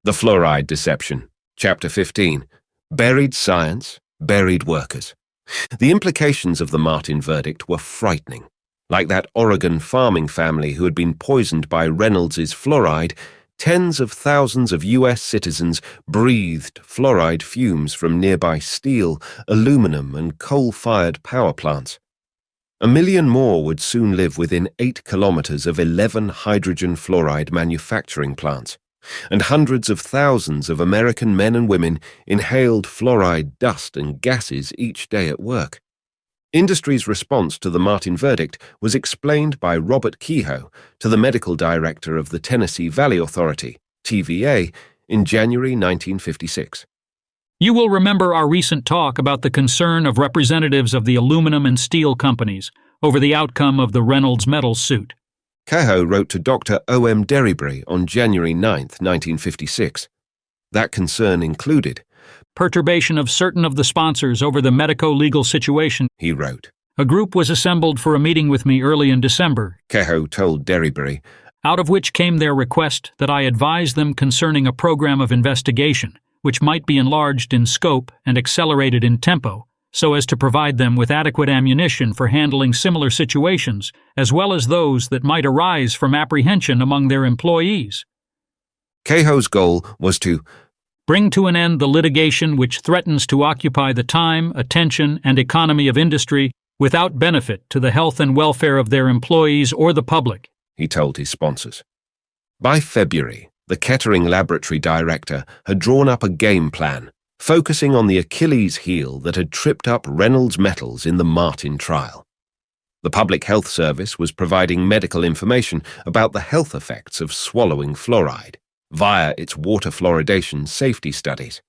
The Fluoride Deception, Chapter 15, Buried Science, Buried Workers. The implications of the Martin verdict were frightening. Like that Oregon farming family who had been poisoned by Reynolds's fluoride, tens of thousands of U.S. citizens breathed fluoride fumes from nearby steel, aluminum, and coal-fired power plants. 1 million more would soon live within 8 kilometers of 11 hydrogen fluoride manufacturing plants, and hundreds of thousands of American men and women inhaled fluoride dust and gases each day at work. Industry's response to the Martin verdict was explained by Robert Kehoe to the medical director of the Tennessee Valley Authority, TVA, in January 1956. You will remember our recent talk about the concern of representatives of the aluminum and steel companies over the outcome of the Reynolds Metals suit. Kehoe wrote to Dr. O.M. Derryberry on January 9, 1956. That concern included perturbation of certain of the sponsors over the medico-legal situation, he wrote. A group was assembled for a meeting with me early in December, Kehoe told Derryberry, out of which came their request that I advise them concerning a program of investigation, which might be enlarged in scope and accelerated in tempo, so as to provide them with adequate ammunition for handling similar situations, as well as those that might arise from apprehension among their employees. Kehoe's goal was to bring to an end the litigation which threatens to occupy the time, attention, and economy of industry without benefit to the health and welfare of their employees or the public, he told his sponsors. By February, the Kettering laboratory director had drawn up a game plan, focusing on the Achilles heel that had tripped up Reynolds Metals in the Martin trial. The Public Health Service was providing medical information about the health effects of swallowing fluoride via its water fluoridation safety studies.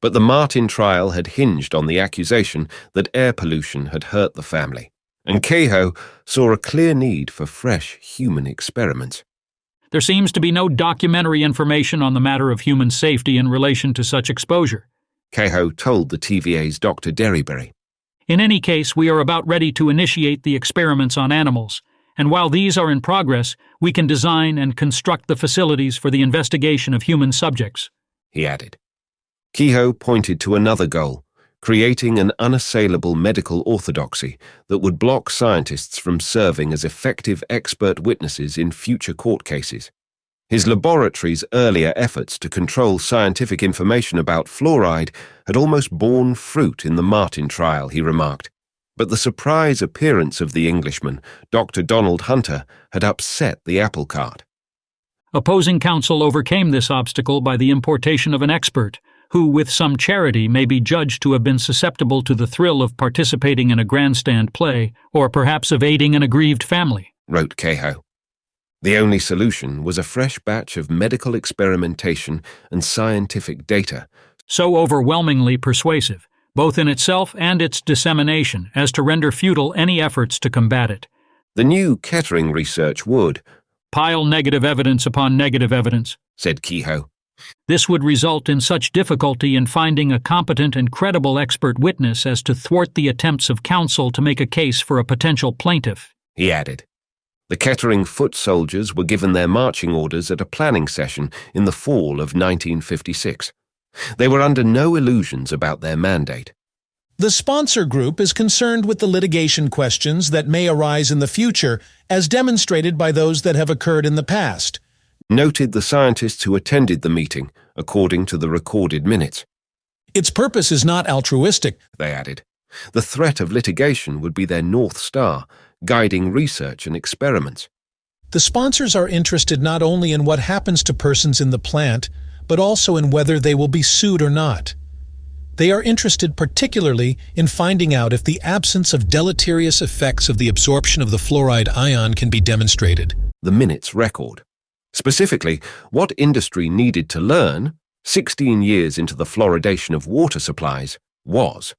But the Martin trial had hinged on the accusation that air pollution had hurt the family, and Kehoe saw a clear need for fresh human experiments. There seems to be no documentary information on the matter of human safety in relation to such exposure, Kehoe told the TVA's Dr. Derryberry. In any case, we are about ready to initiate the experiments on animals, and while these are in progress, we can design and construct the facilities for the investigation of human subjects, he added. Kehoe pointed to another goal, creating an unassailable medical orthodoxy that would block scientists from serving as effective expert witnesses in future court cases. His laboratory's earlier efforts to control scientific information about fluoride had almost borne fruit in the Martin trial, he remarked. But the surprise appearance of the Englishman, Dr. Donald Hunter, had upset the apple cart. Opposing counsel overcame this obstacle by the importation of an expert, who, with some charity, may be judged to have been susceptible to the thrill of participating in a grandstand play, or perhaps of aiding an aggrieved family, wrote Kehoe. The only solution was a fresh batch of medical experimentation and scientific data, so overwhelmingly persuasive, both in itself and its dissemination, as to render futile any efforts to combat it. The new Kettering research would pile negative evidence upon negative evidence, said Kehoe. This would result in such difficulty in finding a competent and credible expert witness as to thwart the attempts of counsel to make a case for a potential plaintiff, he added. The Kettering foot soldiers were given their marching orders at a planning session in the fall of 1956. They were under no illusions about their mandate. The sponsor group is concerned with the litigation questions that may arise in the future, as demonstrated by those that have occurred in the past, noted the scientists who attended the meeting, according to the recorded minutes. Its purpose is not altruistic, they added. The threat of litigation would be their North Star, guiding research and experiments. The sponsors are interested not only in what happens to persons in the plant, but also in whether they will be sued or not. They are interested particularly in finding out if the absence of deleterious effects of the absorption of the fluoride ion can be demonstrated. The minutes record. Specifically, what industry needed to learn, 16 years into the fluoridation of water supplies, was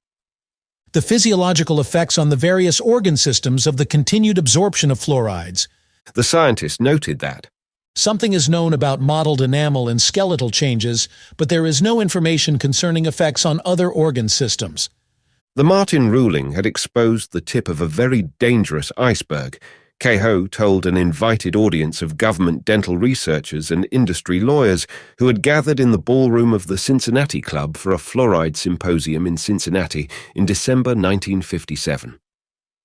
the physiological effects on the various organ systems of the continued absorption of fluorides. The scientists noted that something is known about mottled enamel and skeletal changes, but there is no information concerning effects on other organ systems. The Martin ruling had exposed the tip of a very dangerous iceberg, Kehoe told an invited audience of government dental researchers and industry lawyers who had gathered in the ballroom of the Cincinnati Club for a fluoride symposium in Cincinnati in December 1957.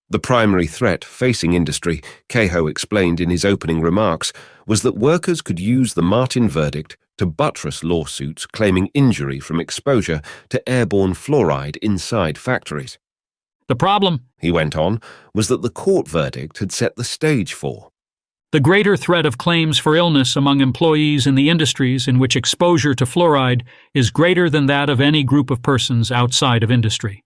The primary threat facing industry, Kehoe explained in his opening remarks, was that workers could use the Martin verdict to buttress lawsuits claiming injury from exposure to airborne fluoride inside factories. The problem, he went on, was that the court verdict had set the stage for the greater threat of claims for illness among employees in the industries in which exposure to fluoride is greater than that of any group of persons outside of industry.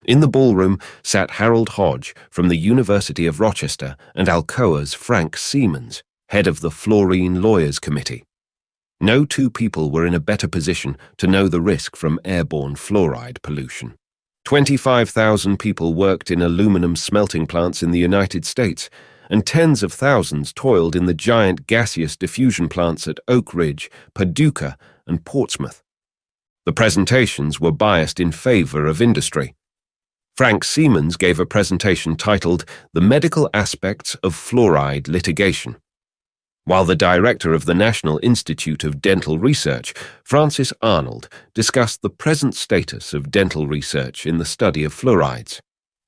In the ballroom sat Harold Hodge from the University of Rochester and Alcoa's Frank Siemens, head of the Fluorine Lawyers Committee. No two people were in a better position to know the risk from airborne fluoride pollution. 25,000 people worked in aluminum smelting plants in the United States, and tens of thousands toiled in the giant gaseous diffusion plants at Oak Ridge, Paducah, and Portsmouth. The presentations were biased in favor of industry. Frank Siemens gave a presentation titled The Medical Aspects of Fluoride Litigation, while the director of the National Institute of Dental Research, Francis Arnold, discussed the present status of dental research in the study of fluorides.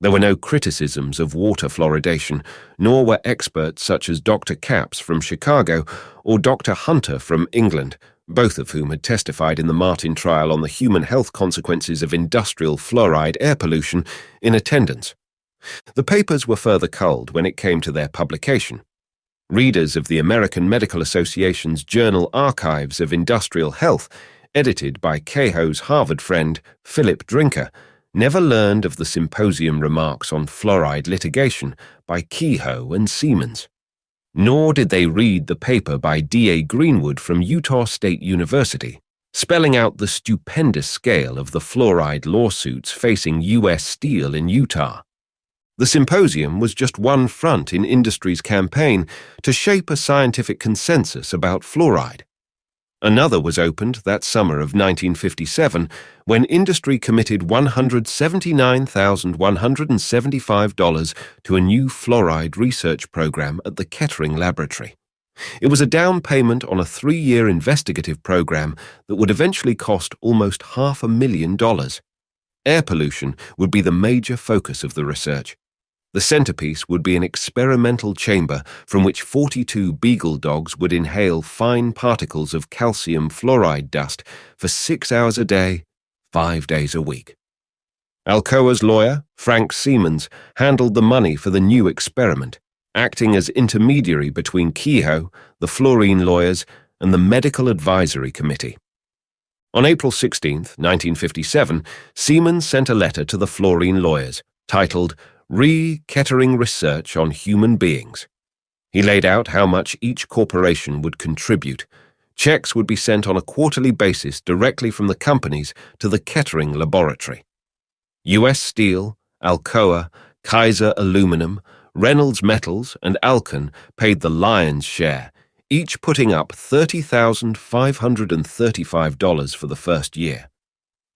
There were no criticisms of water fluoridation, nor were experts such as Dr. Capps from Chicago or Dr. Hunter from England, both of whom had testified in the Martin trial on the human health consequences of industrial fluoride air pollution, in attendance. The papers were further culled when it came to their publication. Readers of the American Medical Association's Journal Archives of Industrial Health, edited by Kehoe's Harvard friend Philip Drinker, never learned of the symposium remarks on fluoride litigation by Kehoe and Siemens. Nor did they read the paper by D.A. Greenwood from Utah State University, spelling out the stupendous scale of the fluoride lawsuits facing U.S. Steel in Utah. The symposium was just one front in industry's campaign to shape a scientific consensus about fluoride. Another was opened that summer of 1957 when industry committed $179,175 to a new fluoride research program at the Kettering Laboratory. It was a down payment on a 3-year investigative program that would eventually cost almost $500,000. Air pollution would be the major focus of the research. The centerpiece would be an experimental chamber from which 42 beagle dogs would inhale fine particles of calcium fluoride dust for 6 hours a day, 5 days a week. Alcoa's lawyer, Frank Siemens, handled the money for the new experiment, acting as intermediary between Kehoe, the fluorine lawyers, and the Medical Advisory Committee. On April 16, 1957, Siemens sent a letter to the fluorine lawyers, titled Re-Kettering Research on Human Beings. He laid out how much each corporation would contribute. Checks would be sent on a quarterly basis directly from the companies to the Kettering Laboratory. U.S. Steel, Alcoa, Kaiser Aluminum, Reynolds Metals, and Alcan paid the lion's share, each putting up $30,535 for the first year.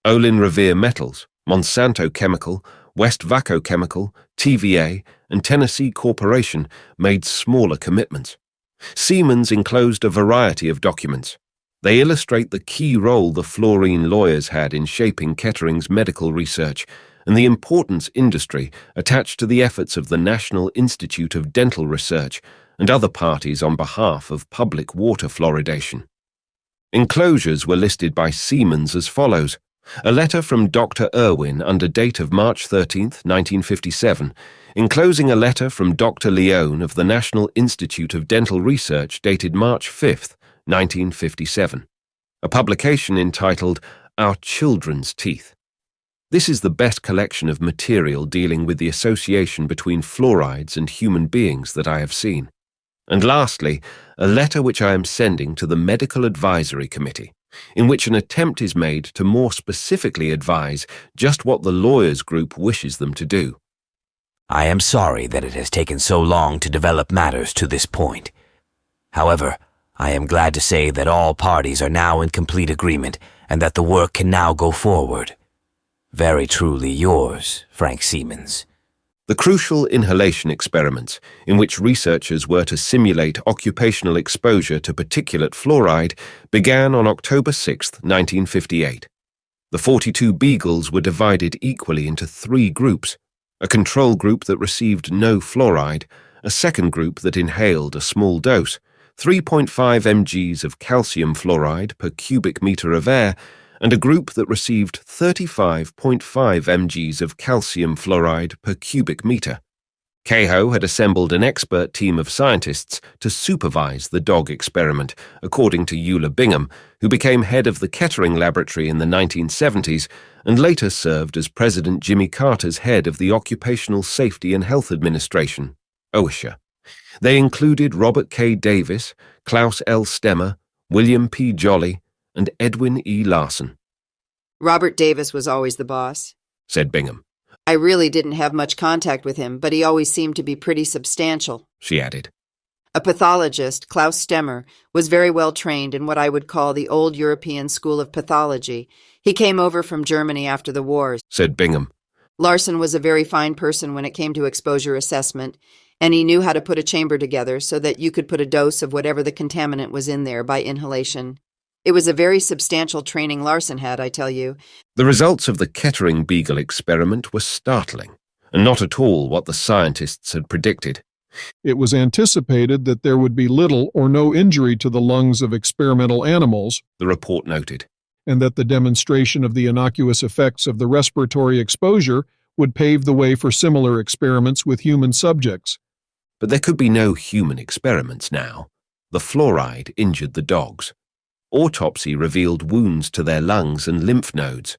Olin Revere Metals, Monsanto Chemical, West Vaco Chemical, TVA, and Tennessee Corporation made smaller commitments. Siemens enclosed a variety of documents. They illustrate the key role the fluorine lawyers had in shaping Kettering's medical research and the importance industry attached to the efforts of the National Institute of Dental Research and other parties on behalf of public water fluoridation. Enclosures were listed by Siemens as follows: a letter from Dr. Irwin under date of March 13, 1957, enclosing a letter from Dr. Leone of the National Institute of Dental Research dated March 5, 1957, a publication entitled Our Children's Teeth. This is the best collection of material dealing with the association between fluorides and human beings that I have seen. And lastly, a letter which I am sending to the Medical Advisory Committee, in which an attempt is made to more specifically advise just what the lawyers' group wishes them to do. I am sorry that it has taken so long to develop matters to this point. However, I am glad to say that all parties are now in complete agreement and that the work can now go forward. Very truly yours, Frank Siemens. The crucial inhalation experiments, in which researchers were to simulate occupational exposure to particulate fluoride, began on October 6, 1958. The 42 beagles were divided equally into 3 groups: a control group that received no fluoride, a second group that inhaled a small dose, 3.5 mg of calcium fluoride per cubic meter of air, and a group that received 35.5 mg of calcium fluoride per cubic meter. Cahill had assembled an expert team of scientists to supervise the dog experiment, according to Euler Bingham, who became head of the Kettering Laboratory in the 1970s and later served as President Jimmy Carter's head of the Occupational Safety and Health Administration, OSHA. They included Robert K. Davis, Klaus L. Stemmer, William P. Jolly, and Edwin E. Larson. Robert Davis was always the boss, said Bingham. I really didn't have much contact with him, but he always seemed to be pretty substantial, she added. A pathologist, Klaus Stemmer, was very well trained in what I would call the old European school of pathology. He came over from Germany after the wars, said Bingham. Larson was a very fine person when it came to exposure assessment, and he knew how to put a chamber together so that you could put a dose of whatever the contaminant was in there by inhalation. It was a very substantial training Larson had, I tell you. The results of the Kettering Beagle experiment were startling, and not at all what the scientists had predicted. It was anticipated that there would be little or no injury to the lungs of experimental animals, the report noted, and that the demonstration of the innocuous effects of the respiratory exposure would pave the way for similar experiments with human subjects. But there could be no human experiments now. The fluoride injured the dogs. Autopsy revealed wounds to their lungs and lymph nodes.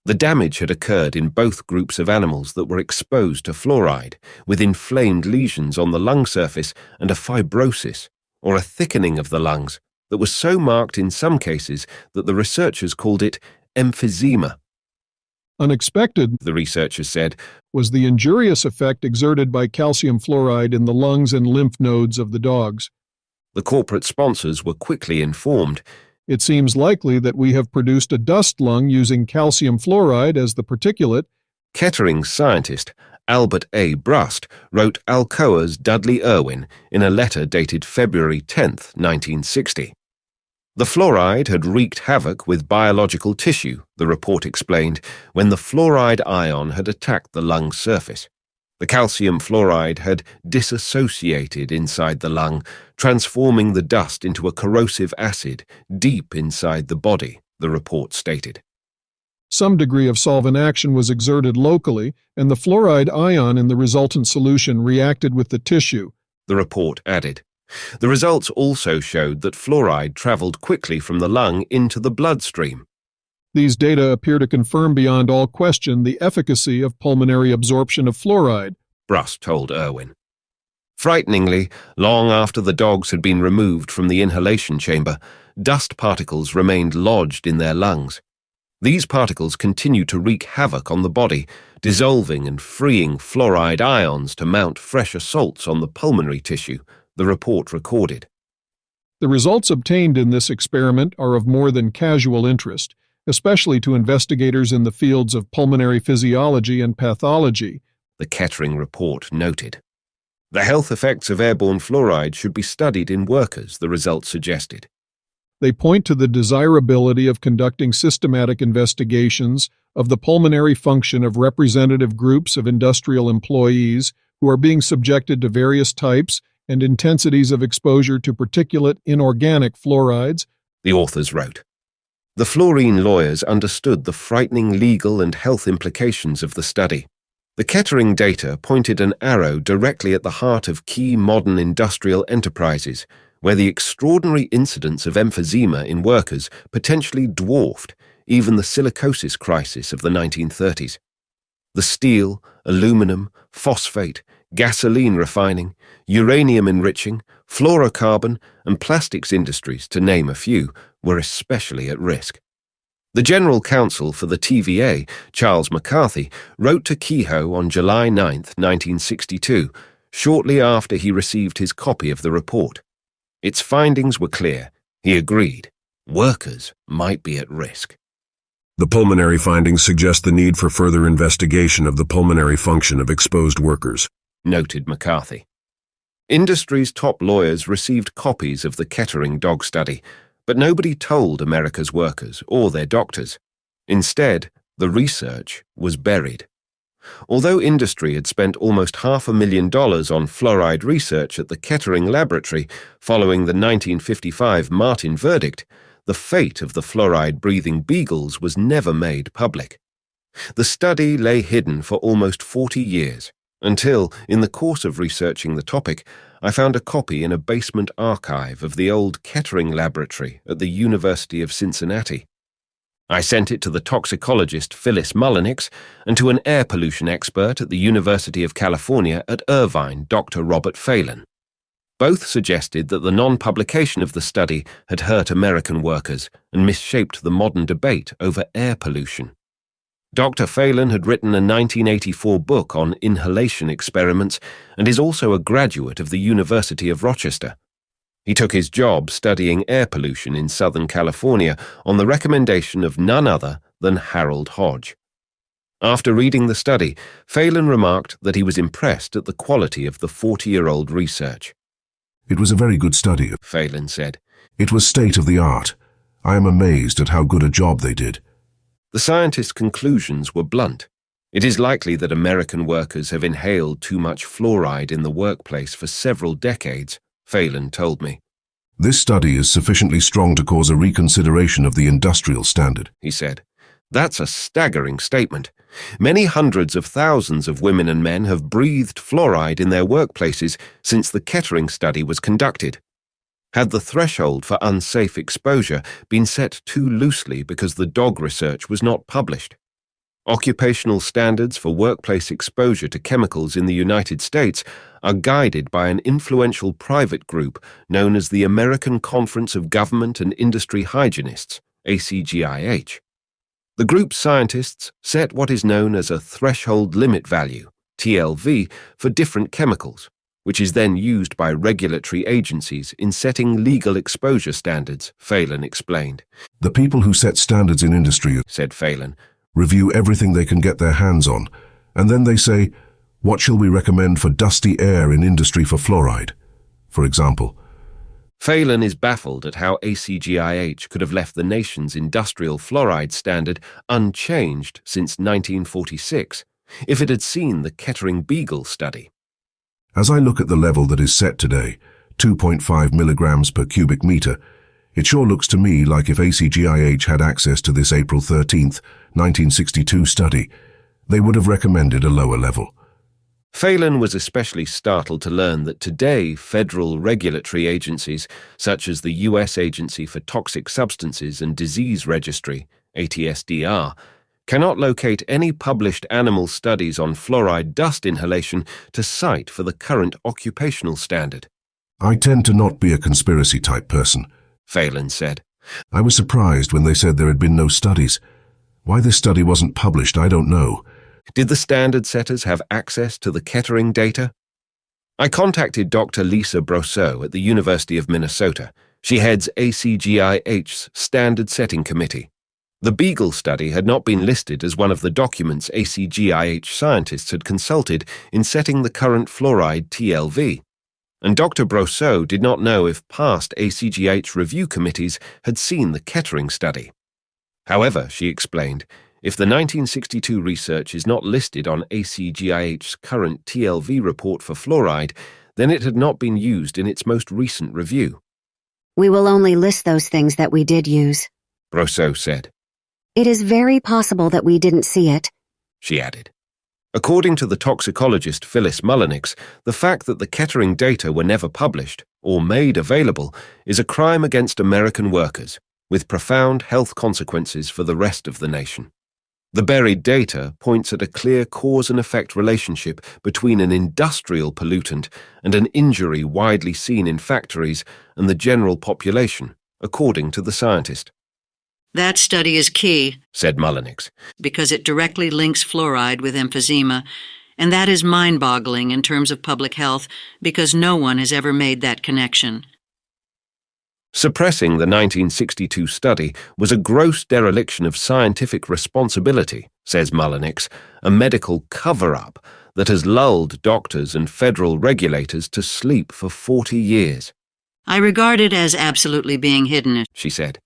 The damage had occurred in both groups of animals that were exposed to fluoride, with inflamed lesions on the lung surface and a fibrosis, or a thickening of the lungs, that was so marked in some cases that the researchers called it emphysema. Unexpected, the researchers said, was the injurious effect exerted by calcium fluoride in the lungs and lymph nodes of the dogs. The corporate sponsors were quickly informed. It seems likely that we have produced a dust lung using calcium fluoride as the particulate. Kettering scientist Albert A. Brust wrote Alcoa's Dudley Irwin in a letter dated February 10, 1960. The fluoride had wreaked havoc with biological tissue, the report explained, when the fluoride ion had attacked the lung surface. The calcium fluoride had disassociated inside the lung, transforming the dust into a corrosive acid deep inside the body, the report stated. Some degree of solvent action was exerted locally, and the fluoride ion in the resultant solution reacted with the tissue, the report added. The results also showed that fluoride traveled quickly from the lung into the bloodstream. These data appear to confirm beyond all question the efficacy of pulmonary absorption of fluoride, Brust told Irwin. Frighteningly, long after the dogs had been removed from the inhalation chamber, dust particles remained lodged in their lungs. These particles continued to wreak havoc on the body, dissolving and freeing fluoride ions to mount fresh assaults on the pulmonary tissue, the report recorded. The results obtained in this experiment are of more than casual interest, especially to investigators in the fields of pulmonary physiology and pathology, the Kettering report noted. The health effects of airborne fluoride should be studied in workers, the results suggested. They point to the desirability of conducting systematic investigations of the pulmonary function of representative groups of industrial employees who are being subjected to various types and intensities of exposure to particulate inorganic fluorides, the authors wrote. The fluorine lawyers understood the frightening legal and health implications of the study. The Kettering data pointed an arrow directly at the heart of key modern industrial enterprises, where the extraordinary incidence of emphysema in workers potentially dwarfed even the silicosis crisis of the 1930s. The steel, aluminum, phosphate, gasoline refining, uranium enriching, fluorocarbon, and plastics industries, to name a few, were especially at risk. The General Counsel for the TVA, Charles McCarthy, wrote to Kehoe on July 9, 1962, shortly after he received his copy of the report. Its findings were clear. He agreed. Workers might be at risk. The pulmonary findings suggest the need for further investigation of the pulmonary function of exposed workers, noted McCarthy. Industry's top lawyers received copies of the Kettering dog study, but nobody told America's workers or their doctors. Instead, the research was buried. Although industry had spent almost $500,000 on fluoride research at the Kettering laboratory following the 1955 Martin verdict, the fate of the fluoride-breathing beagles was never made public. The study lay hidden for almost 40 years, until, in the course of researching the topic, I found a copy in a basement archive of the old Kettering laboratory at the University of Cincinnati. I sent it to the toxicologist Phyllis Mullenix and to an air pollution expert at the University of California at Irvine, Dr. Robert Phelan. Both suggested that the non-publication of the study had hurt American workers and misshaped the modern debate over air pollution. Dr. Phelan had written a 1984 book on inhalation experiments and is also a graduate of the University of Rochester. He took his job studying air pollution in Southern California on the recommendation of none other than Harold Hodge. After reading the study, Phelan remarked that he was impressed at the quality of the 40-year-old research. "It was a very good study," Phelan said. "It was state-of-the-art. I am amazed at how good a job they did." The scientist's conclusions were blunt. It is likely that American workers have inhaled too much fluoride in the workplace for several decades, Phelan told me. "This study is sufficiently strong to cause a reconsideration of the industrial standard," he said. That's a staggering statement. Many hundreds of thousands of women and men have breathed fluoride in their workplaces since the Kettering study was conducted. Had the threshold for unsafe exposure been set too loosely because the dog research was not published? Occupational standards for workplace exposure to chemicals in the United States are guided by an influential private group known as the American Conference of Government and Industry Hygienists, ACGIH. The group's scientists set what is known as a threshold limit value, TLV, for different chemicals, which is then used by regulatory agencies in setting legal exposure standards, Phelan explained. "The people who set standards in industry," said Phelan, "review everything they can get their hands on, and then they say, what shall we recommend for dusty air in industry for fluoride, for example?" Phelan is baffled at how ACGIH could have left the nation's industrial fluoride standard unchanged since 1946, if it had seen the Kettering Beagle study. "As I look at the level that is set today, 2.5 milligrams per cubic meter, it sure looks to me like if ACGIH had access to this April 13th, 1962 study, they would have recommended a lower level." Phelan was especially startled to learn that today federal regulatory agencies, such as the U.S. Agency for Toxic Substances and Disease Registry, ATSDR, cannot locate any published animal studies on fluoride dust inhalation to cite for the current occupational standard. "I tend to not be a conspiracy-type person," Phelan said. "I was surprised when they said there had been no studies. Why this study wasn't published, I don't know." Did the standard setters have access to the Kettering data? I contacted Dr. Lisa Brosseau at the University of Minnesota. She heads ACGIH's Standard Setting Committee. The Beagle study had not been listed as one of the documents ACGIH scientists had consulted in setting the current fluoride TLV. And Dr. Brosseau did not know if past ACGIH review committees had seen the Kettering study. However, she explained, if the 1962 research is not listed on ACGIH's current TLV report for fluoride, then it had not been used in its most recent review. "We will only list those things that we did use," Brosseau said. "It is very possible that we didn't see it," she added. According to the toxicologist Phyllis Mullenix, the fact that the Kettering data were never published or made available is a crime against American workers, with profound health consequences for the rest of the nation. The buried data points at a clear cause and effect relationship between an industrial pollutant and an injury widely seen in factories and the general population, according to the scientist. "That study is key," said Mullenix, "because it directly links fluoride with emphysema, and that is mind-boggling in terms of public health because no one has ever made that connection." Suppressing the 1962 study was a gross dereliction of scientific responsibility, says Mullenix, a medical cover-up that has lulled doctors and federal regulators to sleep for 40 years. I regard it as absolutely being hidden, she said.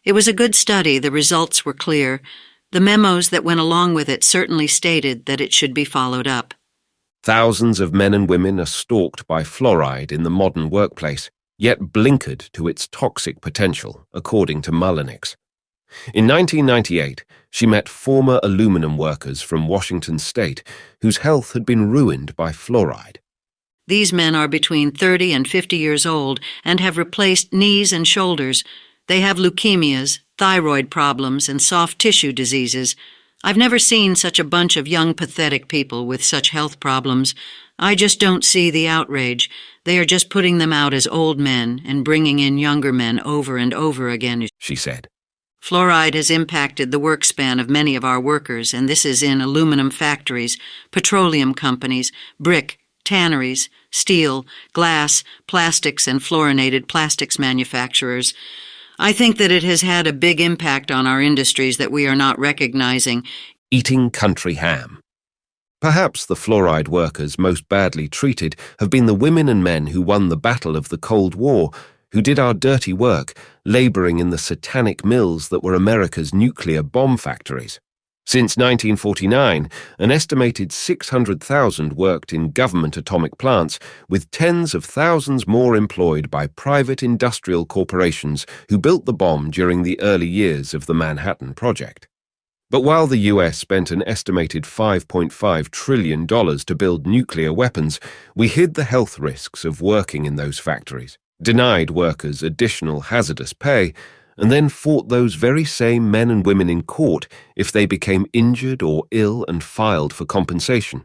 It was a good study, the results were clear. The memos that went along with it certainly stated that it should be followed up. Thousands of men and women are stalked by fluoride in the modern workplace, yet blinkered to its toxic potential, according to Mullenix. In 1998, she met former aluminum workers from Washington state whose health had been ruined by fluoride. These men are between 30 and 50 years old and have replaced knees and shoulders. They have leukemias, thyroid problems, and soft tissue diseases. I've never seen such a bunch of young, pathetic people with such health problems. I just don't see the outrage. They are just putting them out as old men and bringing in younger men over and over again, she said. Fluoride has impacted the work span of many of our workers, and this is in aluminum factories, petroleum companies, brick, tanneries, steel, glass, plastics, and fluorinated plastics manufacturers. I think that it has had a big impact on our industries that we are not recognizing. Eating country ham. Perhaps the fluoride workers most badly treated have been the women and men who won the battle of the Cold War, who did our dirty work, laboring in the satanic mills that were America's nuclear bomb factories. Since 1949, an estimated 600,000 worked in government atomic plants, with tens of thousands more employed by private industrial corporations who built the bomb during the early years of the Manhattan Project. But while the US spent an estimated $5.5 trillion to build nuclear weapons, we hid the health risks of working in those factories, denied workers additional hazardous pay, and then fought those very same men and women in court if they became injured or ill and filed for compensation.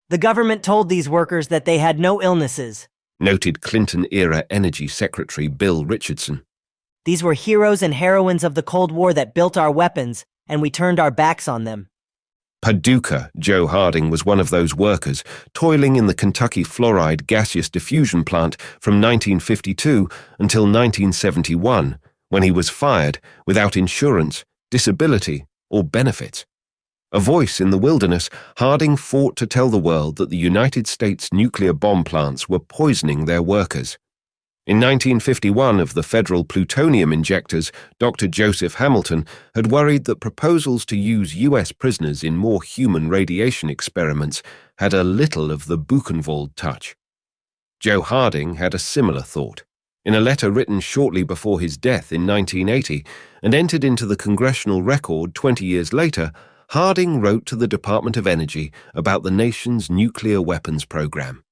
The government told these workers that they had no illnesses, noted Clinton-era Energy Secretary Bill Richardson. These were heroes and heroines of the Cold War that built our weapons, and we turned our backs on them. Paducah Joe Harding was one of those workers, toiling in the Kentucky Fluoride gaseous diffusion plant from 1952 until 1971, when he was fired without insurance, disability, or benefits. A voice in the wilderness, Harding fought to tell the world that the United States nuclear bomb plants were poisoning their workers. In 1951, of the federal plutonium injectors, Dr. Joseph Hamilton had worried that proposals to use U.S. prisoners in more human radiation experiments had a little of the Buchenwald touch. Joe Harding had a similar thought. In a letter written shortly before his death in 1980 and entered into the congressional record 20 years later, Harding wrote to the Department of Energy about the nation's nuclear weapons program.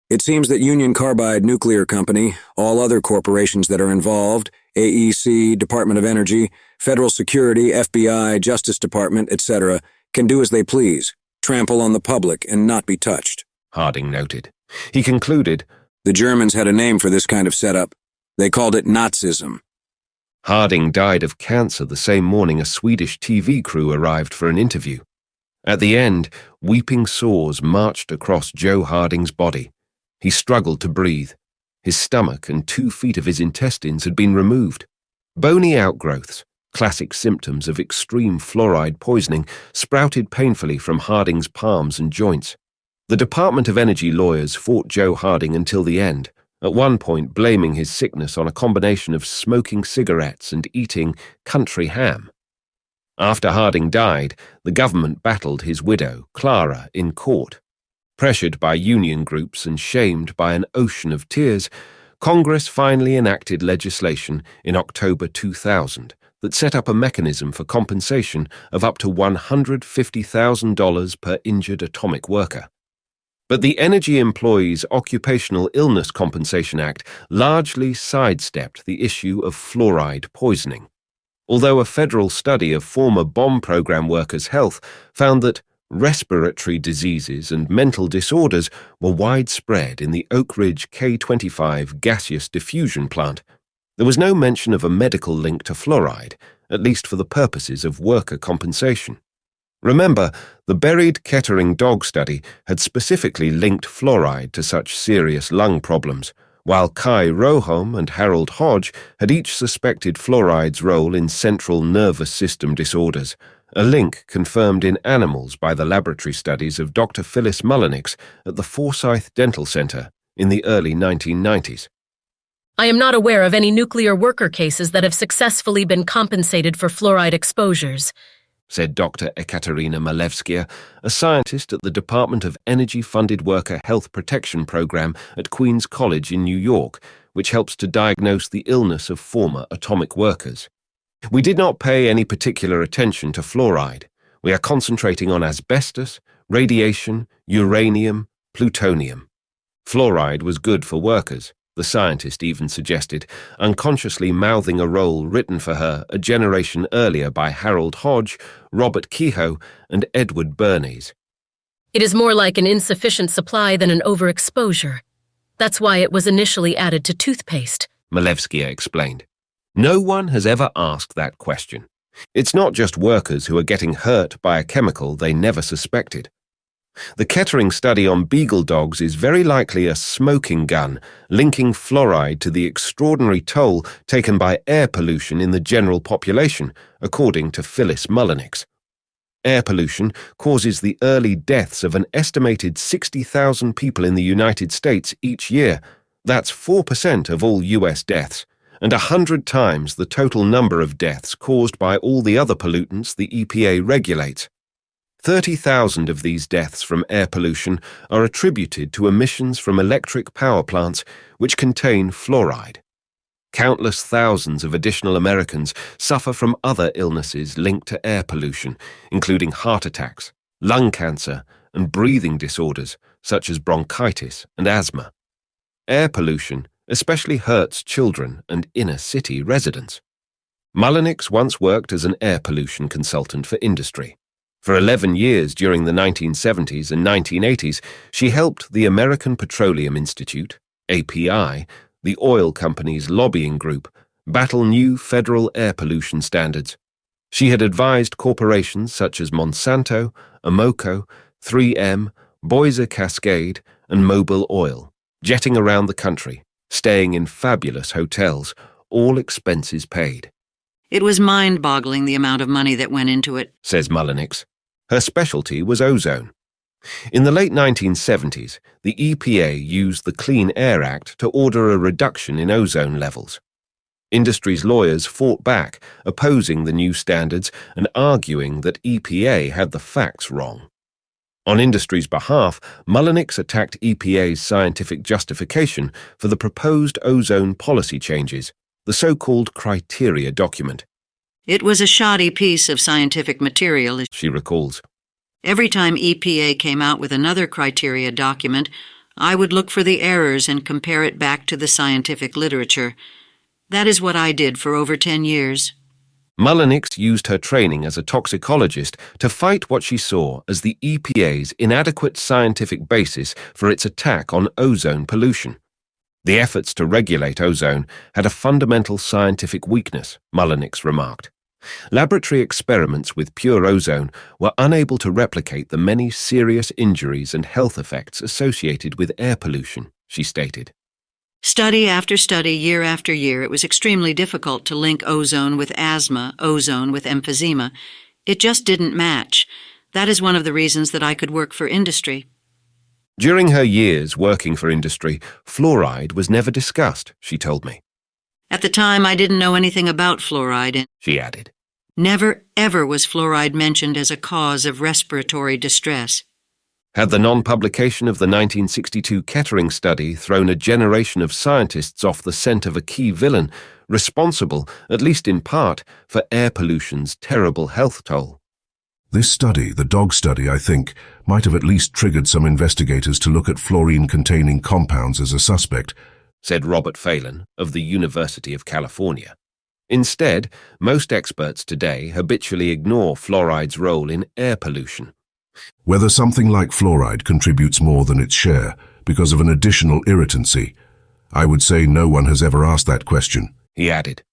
It seems that Union Carbide Nuclear Company, all other corporations that are involved, AEC, Department of Energy, Federal Security, FBI, Justice Department, etc., can do as they please, trample on the public and not be touched, Harding noted. He concluded, the Germans had a name for this kind of setup. They called it Nazism. Harding died of cancer the same morning a Swedish TV crew arrived for an interview. At the end, weeping sores marched across Joe Harding's body. He struggled to breathe. His stomach and 2 feet of his intestines had been removed. Bony outgrowths, classic symptoms of extreme fluoride poisoning, sprouted painfully from Harding's palms and joints. The Department of Energy lawyers fought Joe Harding until the end, at one point blaming his sickness on a combination of smoking cigarettes and eating country ham. After Harding died, the government battled his widow, Clara, in court. Pressured by union groups and shamed by an ocean of tears, Congress finally enacted legislation in October 2000 that set up a mechanism for compensation of up to $150,000 per injured atomic worker. But the Energy Employees Occupational Illness Compensation Act largely sidestepped the issue of fluoride poisoning. Although a federal study of former bomb program workers' health found that respiratory diseases and mental disorders were widespread in the Oak Ridge K-25 gaseous diffusion plant, there was no mention of a medical link to fluoride, at least for the purposes of worker compensation. Remember, the buried Kettering dog study had specifically linked fluoride to such serious lung problems, while Kai Roholm and Harold Hodge had each suspected fluoride's role in central nervous system disorders, a link confirmed in animals by the laboratory studies of Dr. Phyllis Mullenix at the Forsyth Dental Center in the early 1990s. I am not aware of any nuclear worker cases that have successfully been compensated for fluoride exposures, said Dr. Ekaterina Malevskia, a scientist at the Department of Energy-Funded Worker Health Protection Program at Queens College in New York, which helps to diagnose the illness of former atomic workers. We did not pay any particular attention to fluoride. We are concentrating on asbestos, radiation, uranium, plutonium. Fluoride was good for workers, the scientist even suggested, unconsciously mouthing a role written for her a generation earlier by Harold Hodge, Robert Kehoe, and Edward Bernays. It is more like an insufficient supply than an overexposure. That's why it was initially added to toothpaste, Malevskia explained. No one has ever asked that question. It's not just workers who are getting hurt by a chemical they never suspected. The Kettering study on beagle dogs is very likely a smoking gun, linking fluoride to the extraordinary toll taken by air pollution in the general population, according to Phyllis Mullenix. Air pollution causes the early deaths of an estimated 60,000 people in the United States each year. That's 4% of all U.S. deaths, and 100 times the total number of deaths caused by all the other pollutants the EPA regulates. 30,000 of these deaths from air pollution are attributed to emissions from electric power plants which contain fluoride. Countless thousands of additional Americans suffer from other illnesses linked to air pollution, including heart attacks, lung cancer, and breathing disorders such as bronchitis and asthma. Air pollution especially hurts children and inner-city residents. Mullenix once worked as an air pollution consultant for industry. For 11 years during the 1970s and 1980s, she helped the American Petroleum Institute, API, the oil company's lobbying group, battle new federal air pollution standards. She had advised corporations such as Monsanto, Amoco, 3M, Boiser Cascade, and Mobil Oil, jetting around the country, staying in fabulous hotels, all expenses paid. It was mind-boggling the amount of money that went into it, says Mullenix. Her specialty was ozone. In the late 1970s, the EPA used the Clean Air Act to order a reduction in ozone levels. Industry's lawyers fought back, opposing the new standards and arguing that EPA had the facts wrong. On industry's behalf, Mullenix attacked EPA's scientific justification for the proposed ozone policy changes, the so-called criteria document. It was a shoddy piece of scientific material, she recalls. Every time EPA came out with another criteria document, I would look for the errors and compare it back to the scientific literature. That is what I did for over 10 years. Mullenix used her training as a toxicologist to fight what she saw as the EPA's inadequate scientific basis for its attack on ozone pollution. The efforts to regulate ozone had a fundamental scientific weakness, Mullenix remarked. Laboratory experiments with pure ozone were unable to replicate the many serious injuries and health effects associated with air pollution, she stated. Study after study, year after year, it was extremely difficult to link ozone with asthma, ozone with emphysema. It just didn't match. That is one of the reasons that I could work for industry. During her years working for industry, fluoride was never discussed, she told me. At the time, I didn't know anything about fluoride, and she added. Never, ever was fluoride mentioned as a cause of respiratory distress. Had the non-publication of the 1962 Kettering study thrown a generation of scientists off the scent of a key villain, responsible, at least in part, for air pollution's terrible health toll? This study, the dog study, I think, might have at least triggered some investigators to look at fluorine-containing compounds as a suspect, said Robert Phelan of the University of California. Instead, most experts today habitually ignore fluoride's role in air pollution. Whether something like fluoride contributes more than its share because of an additional irritancy, I would say no one has ever asked that question, he added.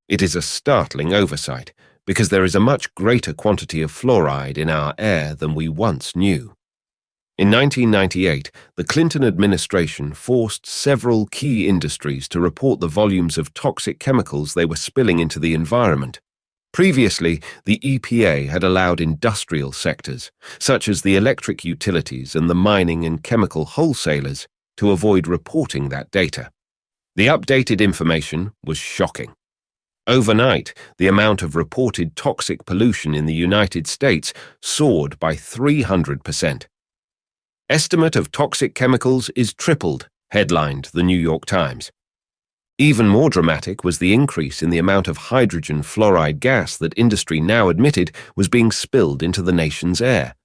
It is a startling oversight, because there is a much greater quantity of fluoride in our air than we once knew. In 1998, the Clinton administration forced several key industries to report the volumes of toxic chemicals they were spilling into the environment. Previously, the EPA had allowed industrial sectors, such as the electric utilities and the mining and chemical wholesalers, to avoid reporting that data. The updated information was shocking. Overnight, the amount of reported toxic pollution in the United States soared by 300%. Estimate of toxic chemicals is tripled, headlined the New York Times. Even more dramatic was the increase in the amount of hydrogen fluoride gas that industry now admitted was being spilled into the nation's air.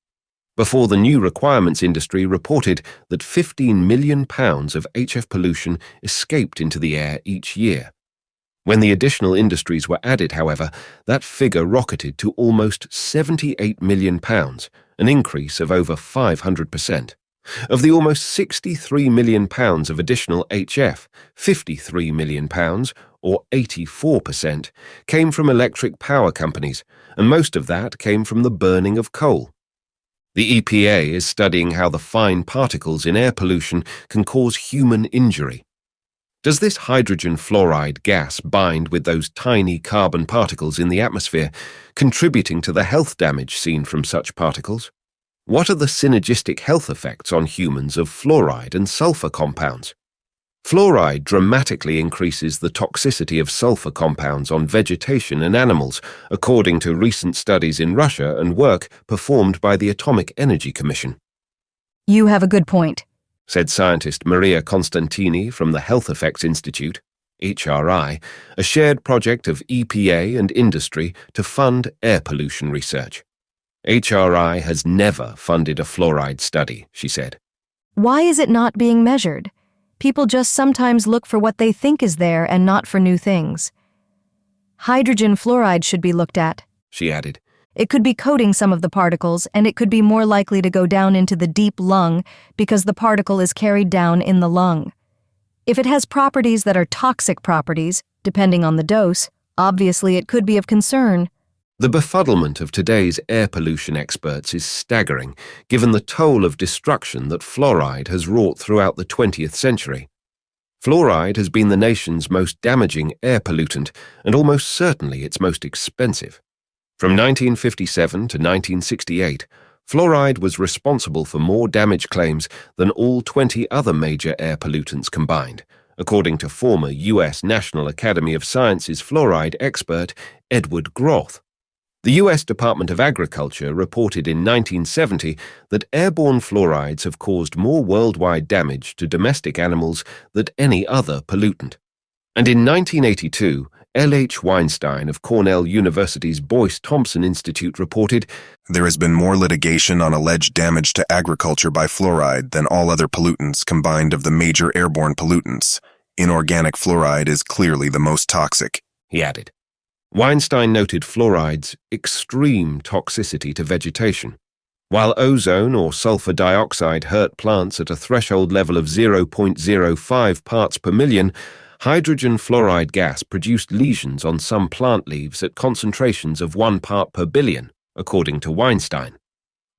Before the new requirements industry reported that 15 million pounds of HF pollution escaped into the air each year. When the additional industries were added, however, that figure rocketed to almost 78 million pounds, an increase of over 500%. Of the almost 63 million pounds of additional HF, 53 million pounds, or 84%, came from electric power companies, and most of that came from the burning of coal. The EPA is studying how the fine particles in air pollution can cause human injury. Does this hydrogen fluoride gas bind with those tiny carbon particles in the atmosphere, contributing to the health damage seen from such particles? What are the synergistic health effects on humans of fluoride and sulfur compounds? Fluoride dramatically increases the toxicity of sulfur compounds on vegetation and animals, according to recent studies in Russia and work performed by the Atomic Energy Commission. You have a good point, said scientist Maria Constantini from the Health Effects Institute, HRI, a shared project of EPA and industry to fund air pollution research. HRI has never funded a fluoride study, she said. Why is it not being measured? People just sometimes look for what they think is there and not for new things. Hydrogen fluoride should be looked at, she added. It could be coating some of the particles, and it could be more likely to go down into the deep lung because the particle is carried down in the lung. If it has properties that are toxic properties, depending on the dose, obviously it could be of concern. The befuddlement of today's air pollution experts is staggering, given the toll of destruction that fluoride has wrought throughout the 20th century. Fluoride has been the nation's most damaging air pollutant, and almost certainly its most expensive. From 1957 to 1968, fluoride was responsible for more damage claims than all 20 other major air pollutants combined, according to former U.S. National Academy of Sciences fluoride expert Edward Groth. The U.S. Department of Agriculture reported in 1970 that airborne fluorides have caused more worldwide damage to domestic animals than any other pollutant. And in 1982, L.H. Weinstein of Cornell University's Boyce Thompson Institute reported, "There has been more litigation on alleged damage to agriculture by fluoride than all other pollutants combined of the major airborne pollutants. Inorganic fluoride is clearly the most toxic," he added. Weinstein noted fluoride's extreme toxicity to vegetation. While ozone or sulfur dioxide hurt plants at a threshold level of 0.05 parts per million, hydrogen fluoride gas produced lesions on some plant leaves at concentrations of 1 part per billion, according to Weinstein.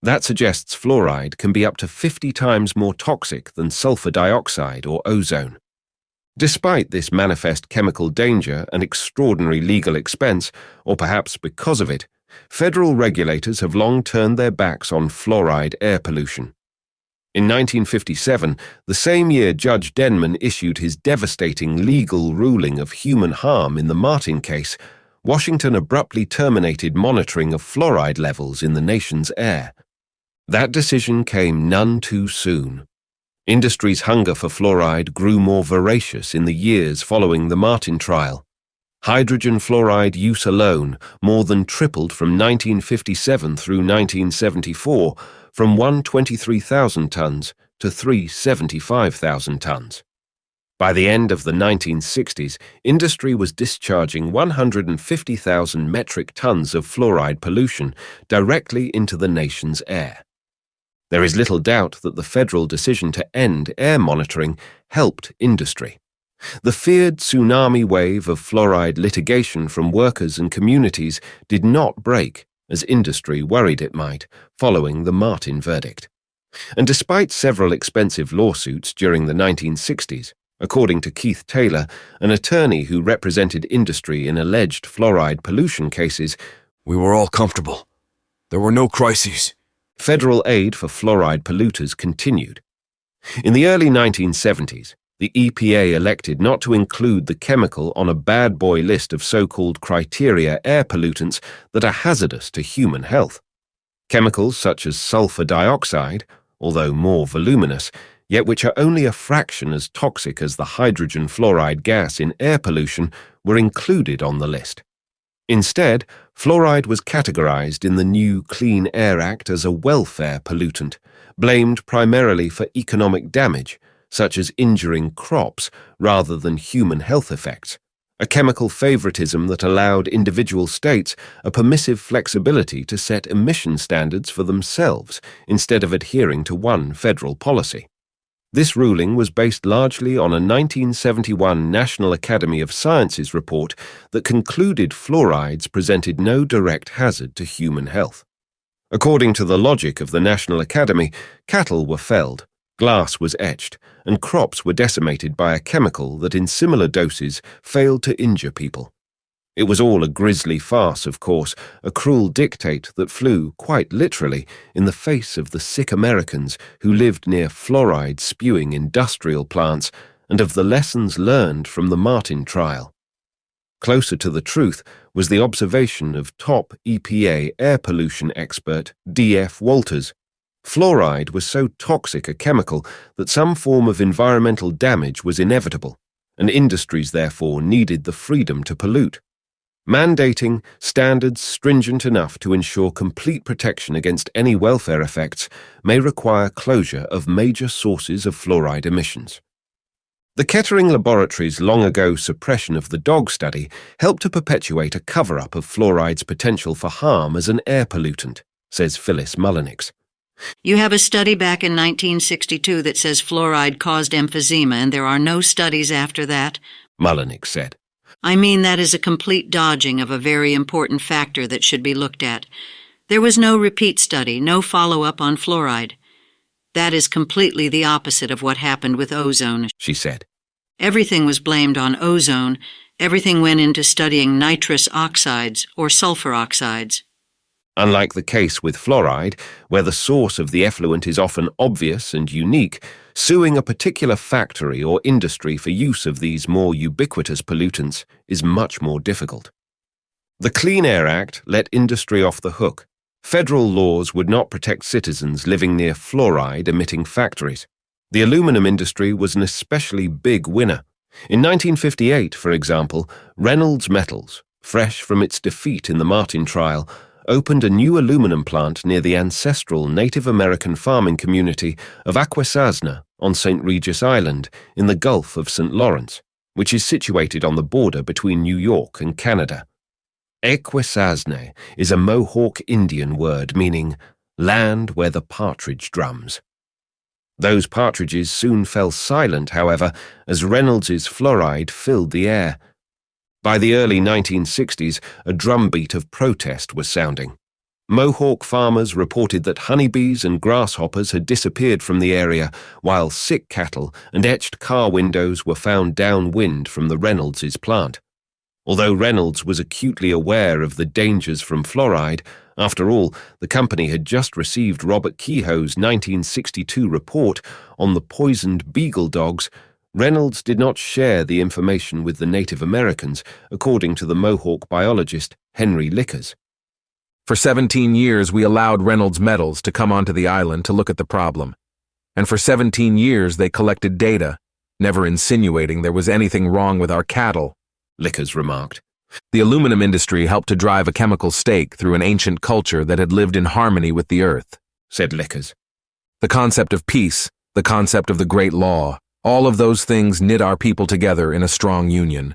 That suggests fluoride can be up to 50 times more toxic than sulfur dioxide or ozone. Despite this manifest chemical danger and extraordinary legal expense, or perhaps because of it, federal regulators have long turned their backs on fluoride air pollution. In 1957, the same year Judge Denman issued his devastating legal ruling of human harm in the Martin case, Washington abruptly terminated monitoring of fluoride levels in the nation's air. That decision came none too soon. Industry's hunger for fluoride grew more voracious in the years following the Martin trial. Hydrogen fluoride use alone more than tripled from 1957 through 1974, from 123,000 tons to 375,000 tons. By the end of the 1960s, industry was discharging 150,000 metric tons of fluoride pollution directly into the nation's air. There is little doubt that the federal decision to end air monitoring helped industry. The feared tsunami wave of fluoride litigation from workers and communities did not break, as industry worried it might, following the Martin verdict. And despite several expensive lawsuits during the 1960s, according to Keith Taylor, an attorney who represented industry in alleged fluoride pollution cases, we were all comfortable. There were no crises. Federal aid for fluoride polluters continued. In the early 1970s, the EPA elected not to include the chemical on a bad boy list of so-called criteria air pollutants that are hazardous to human health. Chemicals such as sulfur dioxide, although more voluminous, yet which are only a fraction as toxic as the hydrogen fluoride gas in air pollution, were included on the list. Instead, fluoride was categorized in the new Clean Air Act as a welfare pollutant, blamed primarily for economic damage, such as injuring crops rather than human health effects, a chemical favoritism that allowed individual states a permissive flexibility to set emission standards for themselves instead of adhering to one federal policy. This ruling was based largely on a 1971 National Academy of Sciences report that concluded fluorides presented no direct hazard to human health. According to the logic of the National Academy, cattle were felled, glass was etched, and crops were decimated by a chemical that in similar doses failed to injure people. It was all a grisly farce, of course, a cruel dictate that flew, quite literally, in the face of the sick Americans who lived near fluoride-spewing industrial plants and of the lessons learned from the Martin trial. Closer to the truth was the observation of top EPA air pollution expert D.F. Walters. Fluoride was so toxic a chemical that some form of environmental damage was inevitable, and industries therefore needed the freedom to pollute. Mandating standards stringent enough to ensure complete protection against any welfare effects may require closure of major sources of fluoride emissions. The Kettering Laboratory's long-ago suppression of the dog study helped to perpetuate a cover-up of fluoride's potential for harm as an air pollutant, says Phyllis Mullenix. You have a study back in 1962 that says fluoride caused emphysema, and there are no studies after that, Mullenix said. I mean, that is a complete dodging of a very important factor that should be looked at. There was no repeat study, no follow-up on fluoride. That is completely the opposite of what happened with ozone, she said. Everything was blamed on ozone. Everything went into studying nitrous oxides or sulfur oxides. Unlike the case with fluoride, where the source of the effluent is often obvious and unique, suing a particular factory or industry for use of these more ubiquitous pollutants is much more difficult. The Clean Air Act let industry off the hook. Federal laws would not protect citizens living near fluoride-emitting factories. The aluminum industry was an especially big winner. In 1958, for example, Reynolds Metals, fresh from its defeat in the Martin trial, opened a new aluminum plant near the ancestral Native American farming community of Akwesasne on St. Regis Island in the Gulf of St. Lawrence, which is situated on the border between New York and Canada. Akwesasne is a Mohawk Indian word meaning land where the partridge drums. Those partridges soon fell silent, however, as Reynolds's fluoride filled the air. By the early 1960s, a drumbeat of protest was sounding. Mohawk farmers reported that honeybees and grasshoppers had disappeared from the area, while sick cattle and etched car windows were found downwind from the Reynolds' plant. Although Reynolds was acutely aware of the dangers from fluoride, after all, the company had just received Robert Kehoe's 1962 report on the poisoned beagle dogs. Reynolds did not share the information with the Native Americans, according to the Mohawk biologist Henry Lickers. For 17 years, we allowed Reynolds Metals to come onto the island to look at the problem. And for 17 years, they collected data, never insinuating there was anything wrong with our cattle, Lickers remarked. The aluminum industry helped to drive a chemical stake through an ancient culture that had lived in harmony with the earth, said Lickers. The concept of peace, the concept of the great law, all of those things knit our people together in a strong union.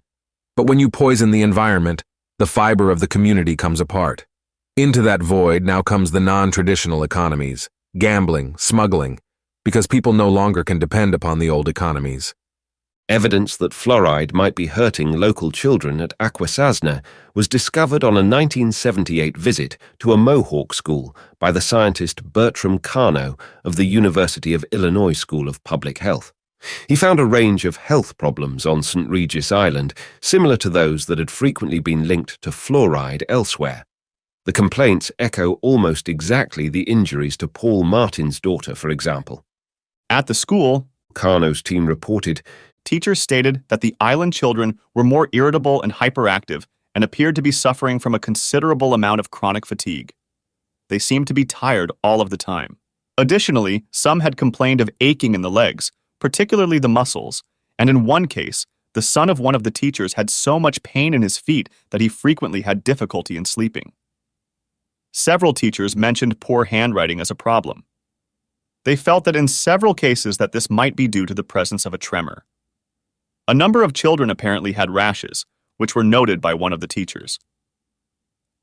But when you poison the environment, the fiber of the community comes apart. Into that void now comes the non-traditional economies, gambling, smuggling, because people no longer can depend upon the old economies. Evidence that fluoride might be hurting local children at Akwesasne was discovered on a 1978 visit to a Mohawk school by the scientist Bertram Carno of the University of Illinois School of Public Health. He found a range of health problems on St. Regis Island, similar to those that had frequently been linked to fluoride elsewhere. The complaints echo almost exactly the injuries to Paul Martin's daughter, for example. At the school, Carno's team reported, teachers stated that the island children were more irritable and hyperactive and appeared to be suffering from a considerable amount of chronic fatigue. They seemed to be tired all of the time. Additionally, some had complained of aching in the legs, particularly the muscles, and in one case, the son of one of the teachers had so much pain in his feet that he frequently had difficulty in sleeping. Several teachers mentioned poor handwriting as a problem. They felt that in several cases that this might be due to the presence of a tremor. A number of children apparently had rashes, which were noted by one of the teachers.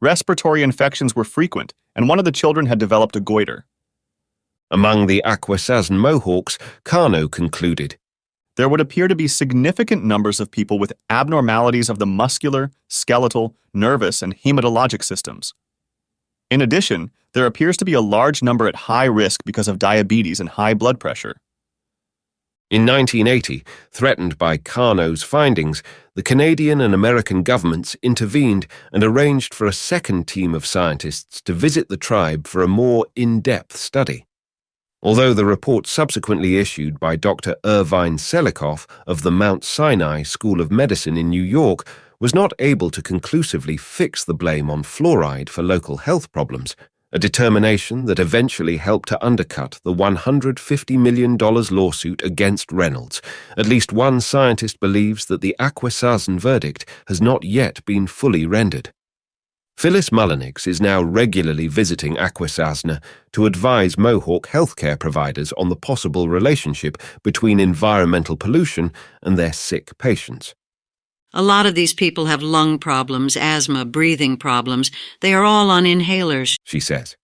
Respiratory infections were frequent, and one of the children had developed a goiter. Among the Akwesasne Mohawks, Carno concluded, there would appear to be significant numbers of people with abnormalities of the muscular, skeletal, nervous, and hematologic systems. In addition, there appears to be a large number at high risk because of diabetes and high blood pressure. In 1980, threatened by Carno's findings, the Canadian and American governments intervened and arranged for a second team of scientists to visit the tribe for a more in-depth study. Although the report subsequently issued by Dr. Irvine Selikoff of the Mount Sinai School of Medicine in New York was not able to conclusively fix the blame on fluoride for local health problems, a determination that eventually helped to undercut the $150 million lawsuit against Reynolds. At least one scientist believes that the Akwesasne verdict has not yet been fully rendered. Phyllis Mullenix is now regularly visiting Akwesasne to advise Mohawk healthcare providers on the possible relationship between environmental pollution and their sick patients. A lot of these people have lung problems, asthma, breathing problems. They are all on inhalers, she says.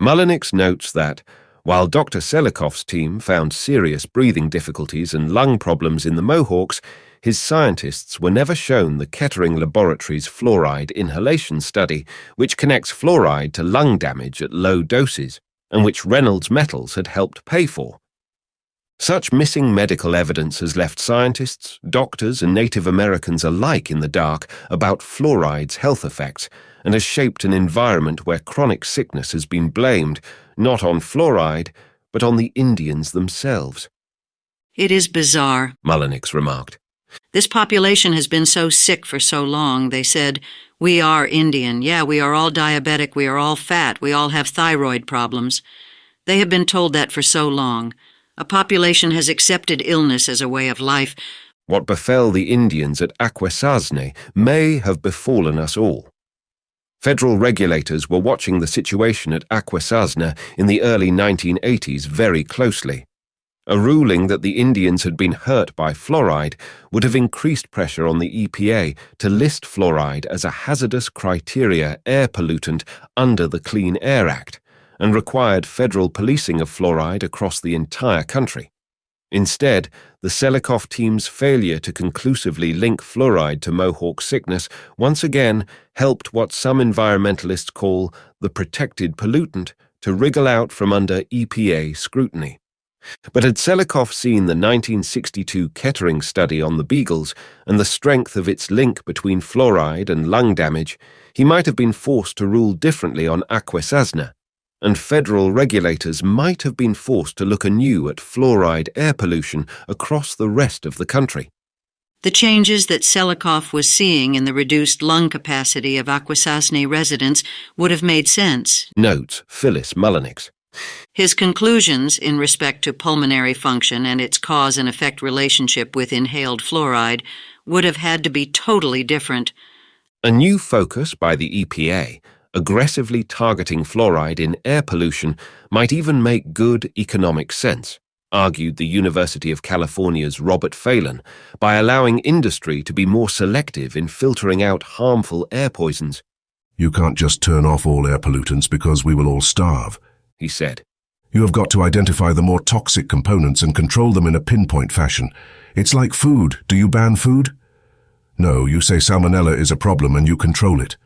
Mullenix notes that, while Dr. Selikoff's team found serious breathing difficulties and lung problems in the Mohawks, his scientists were never shown the Kettering Laboratories fluoride inhalation study, which connects fluoride to lung damage at low doses, and which Reynolds Metals had helped pay for. Such missing medical evidence has left scientists, doctors, and Native Americans alike in the dark about fluoride's health effects, and has shaped an environment where chronic sickness has been blamed, not on fluoride, but on the Indians themselves. It is bizarre, Mullenix remarked. This population has been so sick for so long, they said, we are Indian. Yeah, we are all diabetic, we are all fat, we all have thyroid problems. They have been told that for so long. A population has accepted illness as a way of life. What befell the Indians at Akwesasne may have befallen us all. Federal regulators were watching the situation at Akwesasne in the early 1980s very closely. A ruling that the Indians had been hurt by fluoride would have increased pressure on the EPA to list fluoride as a hazardous criteria air pollutant under the Clean Air Act, and required federal policing of fluoride across the entire country. Instead, the Selikoff team's failure to conclusively link fluoride to Mohawk sickness once again helped what some environmentalists call the protected pollutant to wriggle out from under EPA scrutiny. But had Selikoff seen the 1962 Kettering study on the beagles and the strength of its link between fluoride and lung damage, he might have been forced to rule differently on Akwesasne, and federal regulators might have been forced to look anew at fluoride air pollution across the rest of the country. The changes that Selikoff was seeing in the reduced lung capacity of Akwesasne residents would have made sense, notes Phyllis Mullenix. His conclusions in respect to pulmonary function and its cause and effect relationship with inhaled fluoride would have had to be totally different. A new focus by the EPA, aggressively targeting fluoride in air pollution, might even make good economic sense, argued the University of California's Robert Phelan, by allowing industry to be more selective in filtering out harmful air poisons. You can't just turn off all air pollutants because we will all starve, he said. You have got to identify the more toxic components and control them in a pinpoint fashion. It's like food. Do you ban food? No, you say salmonella is a problem and you control it.